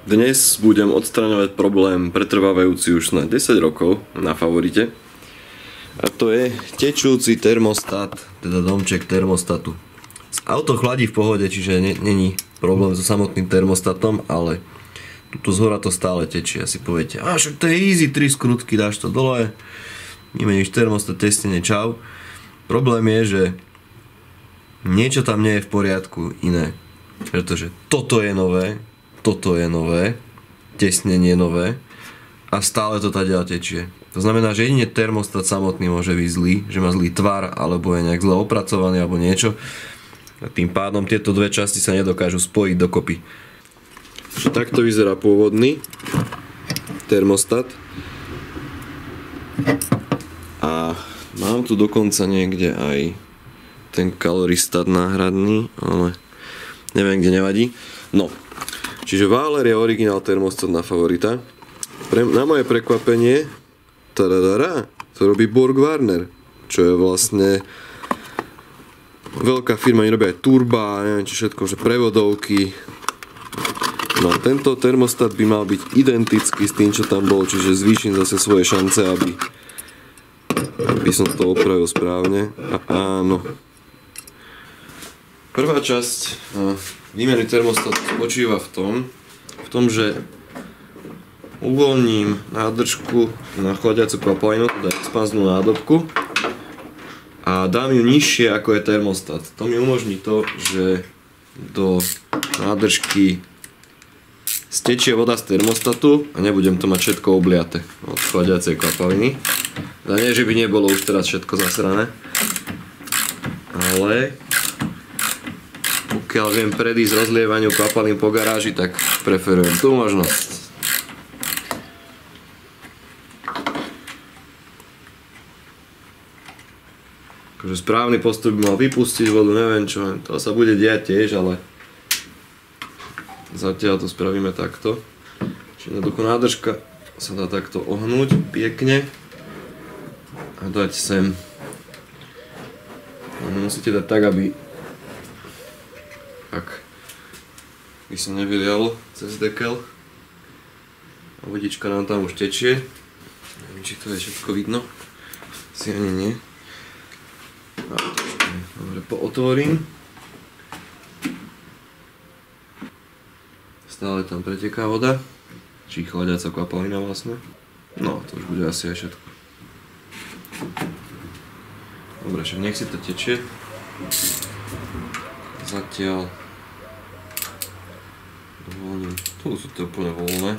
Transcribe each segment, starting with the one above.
Dnes budem odstraňovať problém pretrvávajúci už na 10 rokov na Favorite. A to je tečúci termostat, teda domček termostatu. Auto chladí v pohode, čiže není problém so samotným termostatom, ale tu zhora to stále tečie. Asi poviete, však to je easy, 3 skrutky, dáš to dole, nemeníš termostat, testenie, čau. Problém je, že niečo tam nie je v poriadku iné. Pretože toto je nové, tesnenie nové a stále to tady tečie. To znamená, že jedine termostat samotný môže byť zlý, že má zlý tvar, alebo je nejak zle opracovaný, alebo niečo. A tým pádom tieto dve časti sa nedokážu spojiť dokopy. Takto vyzerá pôvodný termostat. A mám tu dokonca niekde aj ten kaloristat náhradný, ale neviem, kde, nevadí. No, čiže Váler je originál termostat na Favorita. Na moje prekvapenie to robí BorgWarner, čo je vlastne veľká firma, oni robia aj turba, neviem či všetko, že prevodovky. No tento termostat by mal byť identický s tým, čo tam bol, čiže zvýšim zase svoje šance, aby som to opravil správne. A áno. Prvá časť výmeny termostatu spočíva v tom, že uvoľním nádržku na chladiacu kvapalinu, teda expanznú nádobku, a dám ju nižšie ako je termostat. To mi umožní to, že do nádržky stečie voda z termostatu a nebudem to mať všetko obliate od chladiacej kvapaliny. A nie, že by nebolo už teraz všetko zasrané, ale pokiaľ viem predísť rozlievaniu kvapalín po garáži, tak preferujem tú možnosť. Akože správny postup by mal vypustiť vodu, neviem čo, to sa bude diať tiež, ale zatiaľ to spravíme takto. Čiže jednoducho nádržka sa dá takto ohnúť pekne a dať sem. Musíte dať tak, aby by sa nevylialo cez dekel. A vodička nám tam už tečie. Neviem, či to je všetko vidno. Si ani nie. Dobre, pootvorím. Stále tam preteká voda. Či chladiaca kvapalina vlastne. No, to už bude asi aj všetko. Dobre, však nech si to tečie. Zatiaľ dovolím. Tu sú to úplne voľné.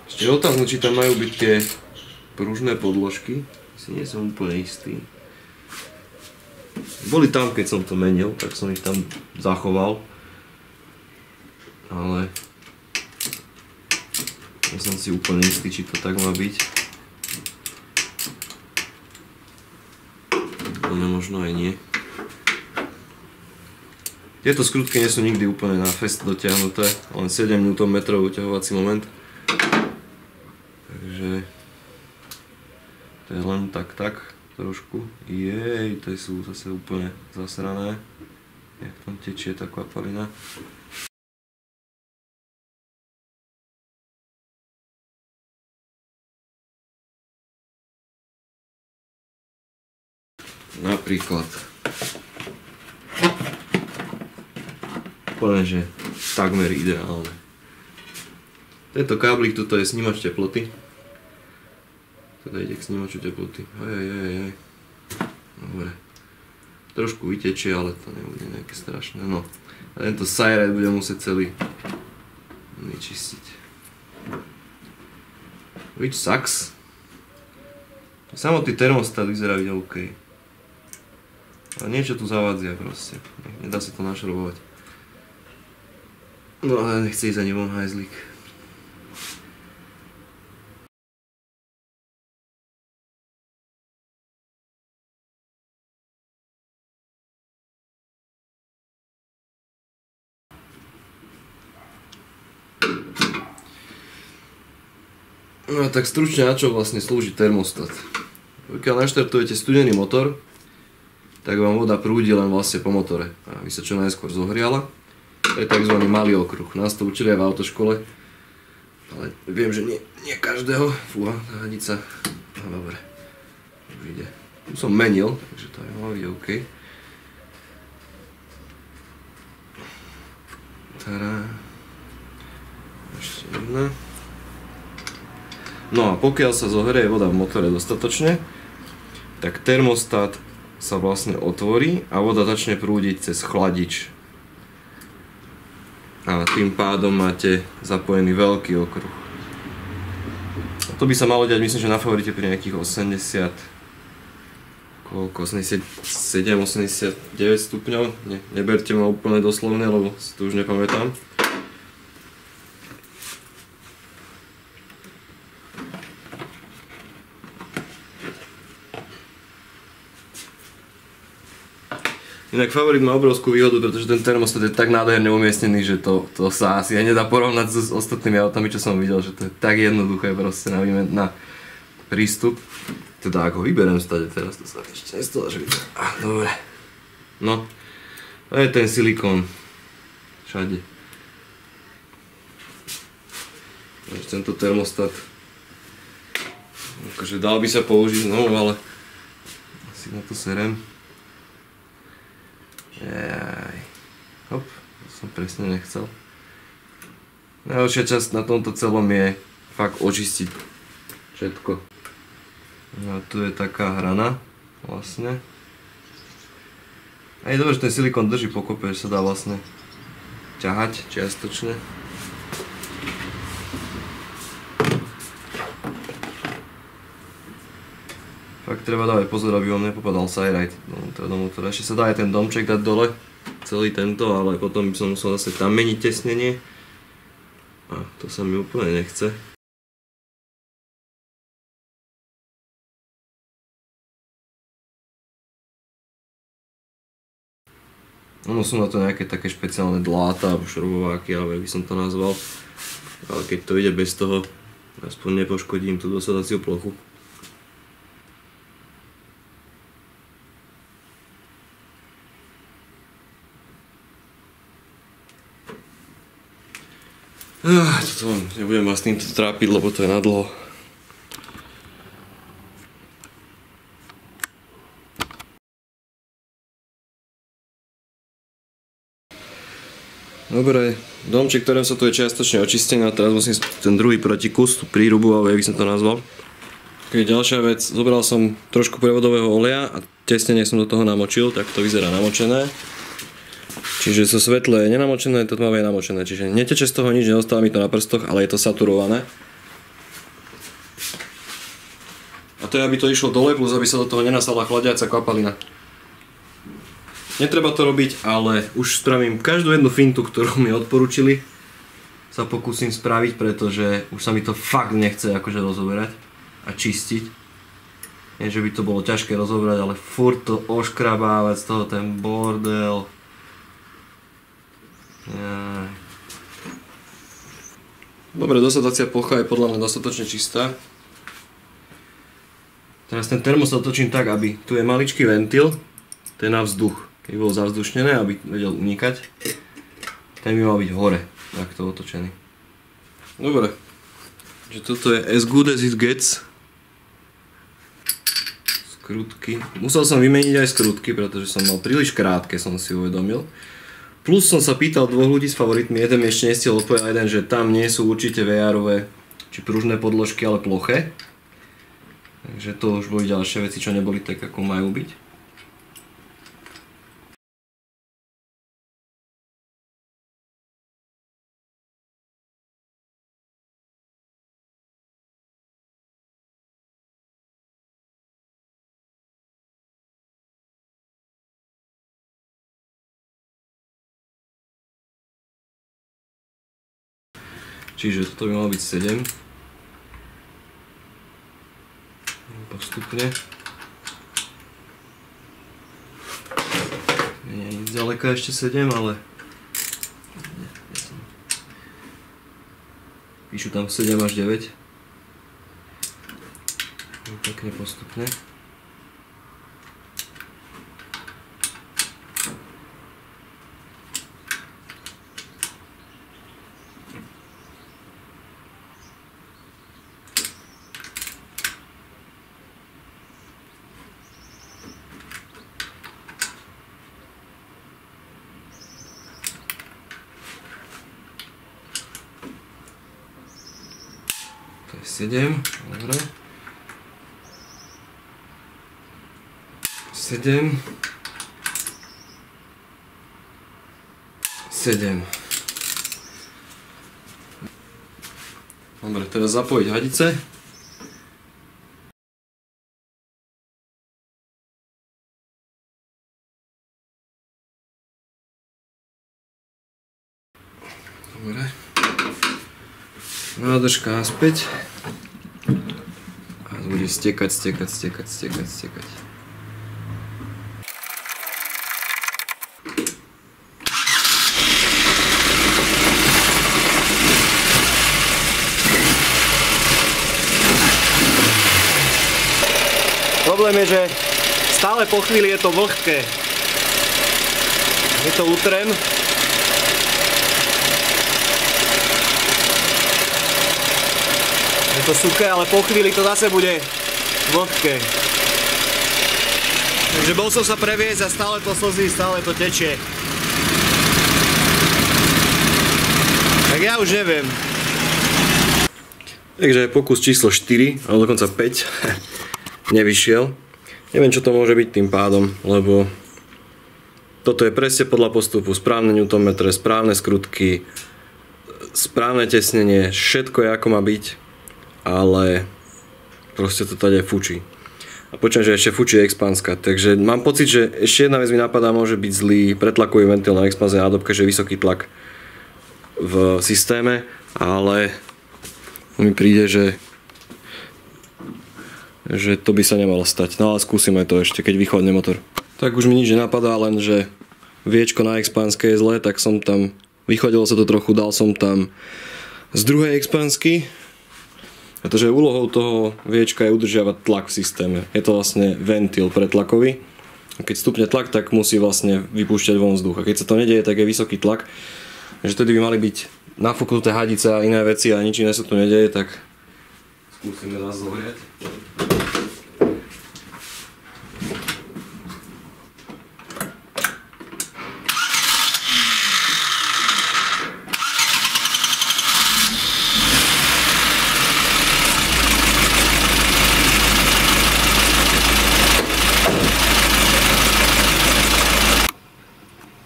Ešte otázno, či tam majú byť tie pružné podložky. Si nie som úplne istý. Boli tam, keď som to menil, tak som ich tam zachoval. Ale nie som si úplne istý, či to tak má byť. Možno aj nie. Tieto skrutky nie sú nikdy úplne na fest dotiahnuté, len 7 Nm uťahovací moment. Takže to je len tak trošku. Jej, to sú zase úplne zasrané. Jak tam tečie tá kvapalina. Napríklad. Úplne, že takmer ideálne. Tento káblik tuto je snímač teploty. Teda ide k snímaču teploty. Dobre. Trošku vytečie, ale to nebude nejaké strašné. No. A tento sajrad budem musieť celý vyčistiť. Which sucks. Samotný termostat vyzerá byť OK. Ale niečo tu zavadzia proste. Nedá sa to našrobovať. No ale nechce ísť ani von hajzlík. No a tak stručne, na čo vlastne slúži termostat? Pokiaľ naštartujete studený motor, tak vám voda prúdi len vlastne po motore, aby sa čo najskôr zohriala. To je tzv. Malý okruh. Nás to učili aj v autoškole, ale viem, že nie každého. Fúha, tá hadica. No dobre, už ide. Tu som menil, takže to je malý, OK. Tará. Ešte jedna. No a pokiaľ sa zohrie voda v motore dostatočne, tak termostat sa vlastne otvorí a voda začne prúdiť cez chladič. A tým pádom máte zapojený veľký okruh. A to by sa malo diať, myslím, že na favorite pri nejakých 87, 89 stupňov. Neberte ma úplne doslovne, lebo si to už nepamätám. Inak favorit má obrovskú výhodu, pretože ten termostat je tak nádherne umiestnený, že to sa asi aj nedá porovnať s ostatnými autami, čo som videl, že to je tak jednoduché proste na prístup. Teda ako vyberiem stade teraz, to sa ešte nestalo, že vyberiem. Dobre. No, to je ten silikón. Všade. Takže tento termostat, akože dal by sa použiť znovu, ale asi na to serem. Jaj. Hop, to som presne nechcel. Najhoršia časť na tomto celom je fakt očistiť všetko. No a tu je taká hrana vlastne. A je dobré, že ten silikón drží pokope, že sa dá vlastne ťahať čiastočne. Fakt treba dávať pozor, aby on nepopadal side-ride do motora. Ešte sa dá aj ten domček dať dole, celý tento, ale potom by som musel zase tam meniť tesnenie. A to sa mi úplne nechce. Ono sú na to nejaké také špeciálne dláta alebo šrobováky, alebo jak by som to nazval. Ale keď to ide bez toho, aspoň nepoškodím tú dosadaciu plochu. Nebudem vás týmto trápiť, lebo to je nadlho. Dobre, domček, ktorým sa tu je čiastočne očistený, a teraz musím ten druhý protikus, tú prírubu, alebo jak by som to nazval. Ok, ďalšia vec, zobral som trošku prevodového oleja a tesne som do toho namočil, tak to vyzerá namočené. Čiže so svetle je nenamočené, to tmavé je namočené, čiže neteče z toho nič, neostáva mi to na prstoch, ale je to saturované. A to je, aby to išlo dole, plus aby sa do toho nenasala chladiaca kvapalina. Netreba to robiť, ale už spravím každú jednu fintu, ktorú mi odporúčili. Sa pokúsim spraviť, pretože už sa mi to fakt nechce akože rozoberať a čistiť. Nie, že by to bolo ťažké rozoberať, ale furt to oškrabávať z toho ten bordel. Dobre, dosadacia plocha je podľa mňa dostatočne čistá. Teraz ten termostat točím tak, aby tu je maličký ventil, to je na vzduch. Keď bolo zavzdušnené, aby vedel unikať, ten by mal byť hore, takto otočený. Dobre, že toto je as good as it gets. Skrutky. Musel som vymeniť aj skrutky, pretože som mal príliš krátke, som si uvedomil. Plus som sa pýtal dvoch ľudí s favoritmi, jeden mi ešte nestiel odpovedať, jeden, že tam nie sú určite VR-ové či pružné podložky, ale ploché. Takže to už boli ďalšie veci, čo neboli tak, ako majú byť. Čiže toto by malo byť 7. Postupne. Nie je nic ďaleka ešte 7, ale píšu tam 7 až 9. pekne postupne. To je 7, dobre. 7. 7. Dobre, teraz zapojiť hadice. Dobre. Nádržka naspäť. A bude stekať. Problém je, že stále po chvíli je to vlhké. My to utrem. Je to suché, ale po chvíli to zase bude vlhké. Takže bol som sa previesť a stále to slzí, stále to tečie. Tak ja už neviem. Takže pokus číslo 4, alebo dokonca 5. Nevyšiel. Neviem, čo to môže byť tým pádom, lebo toto je presne podľa postupu, správne newtonmetre, správne skrutky, správne tesnenie, všetko je ako má byť, ale proste to tady fučí. A počujem, že ešte fučí expanska, takže mám pocit, že ešte jedna vec mi napadá, môže byť zlý pretlakový ventil na expanznej nádobke, že je vysoký tlak v systéme, ale mi príde, že to by sa nemalo stať. No ale skúsime to ešte, keď vychladne motor. Tak už mi nič nenapadá, len že viečko na expanske je zlé, tak som tam, vychodilo sa to trochu, dal som tam z druhej expansky, pretože úlohou toho viečka je udržiavať tlak v systéme. Je to vlastne ventil pretlakový. A keď stupne tlak, tak musí vlastne vypúšťať von vzduch. A keď sa to nedieje, tak je vysoký tlak. Takže tedy by mali byť nafúknuté hadice a iné veci a nič iné sa tu nedieje, tak skúsime nás zohriať.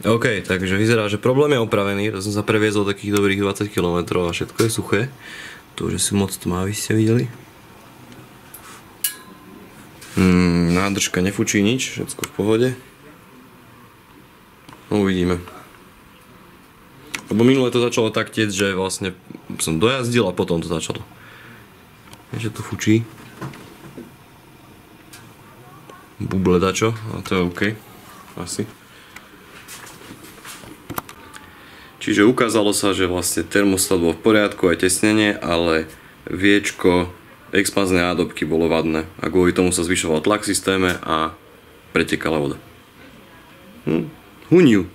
OK, takže vyzerá, že problém je opravený, to som sa previezol takých dobrých 20 km a všetko je suché. To, že sú moc tmavý, ste videli. Nádržka nefučí nič, všetko v pohode. Uvidíme. Lebo minule to začalo tak tiec, že vlastne som dojazdil a potom to začalo. Takže to fučí. Buble dačo, a to je OK. Asi. Čiže ukázalo sa, že vlastne termostat bol v poriadku aj tesnenie, ale viečko expanznej nádobky bolo vadné a kvôli tomu sa zvyšoval tlak v systéme a pretekala voda. Who knew?